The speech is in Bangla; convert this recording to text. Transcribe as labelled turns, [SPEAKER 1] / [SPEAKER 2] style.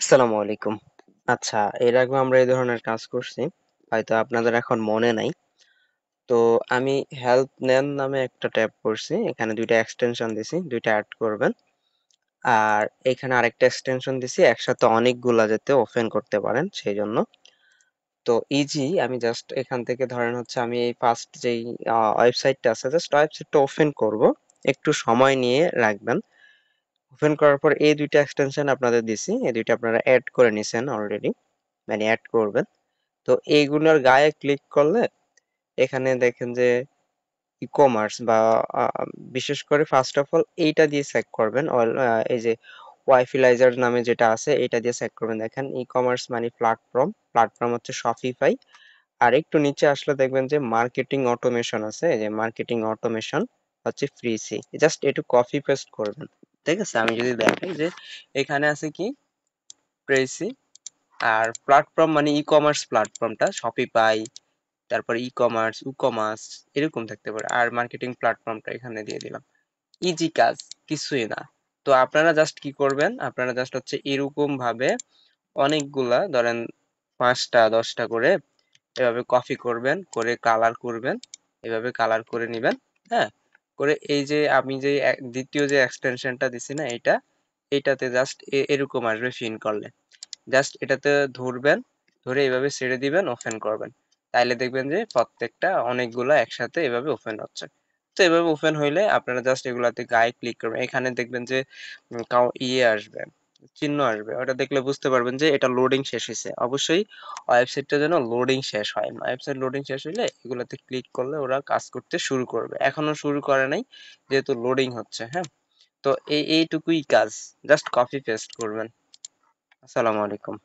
[SPEAKER 1] আসসালামু আলাইকুম। আচ্ছা, এর আগেও আমরা এই ধরনের কাজ করছি। হয়তো আপনাদের এখন মনে নাই। তো আমি হেল্প নেন নামে একটা ট্যাব করছি। এখানে ২ টা এক্সটেনশন দিছি। ২ টা এড করবেন। আর এখানে আরেকটা এক্সটেনশন দিছি একসাথে অনেকগুলা যাতে ওপেন করতে পারেন সেইজন্য। তো ইজি আমি জাস্ট এখান থেকে ধরেন হচ্ছে আমি এই ফার্স্ট যেই ওয়েবসাইটটা আছে জাস্ট ওয়েবসাইটটা ওপেন করব। একটু সময় নিয়ে রাখবেন। ওপেন করার পর এই ২ টা এক্সটেনশন আপনাদের দিছি। এই ২ টা আপনারা এড করে নিছেন অলরেডি। মানে এড করবেন। তো এইগুলোর গায়ে ক্লিক করলে এখানে দেখেন যে ই-কমার্স বা আ বিশেষ করে ফার্স্ট অফ অল এইটা দিয়ে চেক করবেন। এই যে ওয়াইফিলাইজার নামে যেটা আছে এটা দিয়ে চেক করবেন। দেখেন ই-কমার্স মানে প্ল্যাটফর্ম। প্ল্যাটফর্ম হচ্ছে শপিফাই। আর একটু নিচে আসলে দেখবেন যে মার্কেটিং অটোমেশন আছে। এই যে মার্কেটিং অটোমেশন হচ্ছে ফ্রি সি। জাস্ট একটু কপি পেস্ট করবেন। ঠিক আছে? আমি যদি দেখাই যে এখানে আছে কি প্রেসি আর প্ল্যাটফর্ম মানে ই-কমার্স প্ল্যাটফর্মটা শপিফাই তারপরে ই-কমার্স, উকমার্স এরকম থাকতে পারে। আর মার্কেটিং প্ল্যাটফর্মটা এখানে দিয়ে দিলাম। ইজি কাজ, কিছুই না। তো আপনারা জাস্ট কি করবেন? আপনারা জাস্ট হচ্ছে এরকম ভাবে অনেকগুলা ধরেন ৫টা ১০টা করে এভাবে কপি করবেন, করে কালার করবেন। এভাবে কালার করে নিবেন। হ্যাঁ? করে এই যে আমি যে দ্বিতীয় যে এক্সটেনশনটা দিছি না এইটা, এইটাতে জাস্ট এরকম আসবে ফিন করলে। জাস্ট এটাতে ধরবেন, ধরে এভাবে ছেড়ে দিবেন, ওপেন করবেন। তাইলে দেখবেন যে প্রত্যেকটা অনেকগুলা একসাথে এভাবে ওপেন হচ্ছে। তো এভাবে ওপেন হইলে আপনারা জাস্ট এগুলাতে গায়ে ক্লিক করবেন। এখানে দেখবেন যে আসবে, চিহ্ন আসবে। ওটা দেখলে বুঝতে পারবেন যে এটা লোডিং শেষ হইছে। অবশ্যই ওয়েবসাইটটা যেন লোডিং শেষ হয়। ওয়েবসাইট লোডিং শেষ হইলে এগুলাতে ক্লিক করলে ওরা কাজ করতে শুরু করবে। এখনো শুরু করে নাই যেহেতু লোডিং হচ্ছে, হ্যাঁ? তো এইটুকুই কাজ। জাস্ট কপি পেস্ট করবেন। আসসালামু আলাইকুম।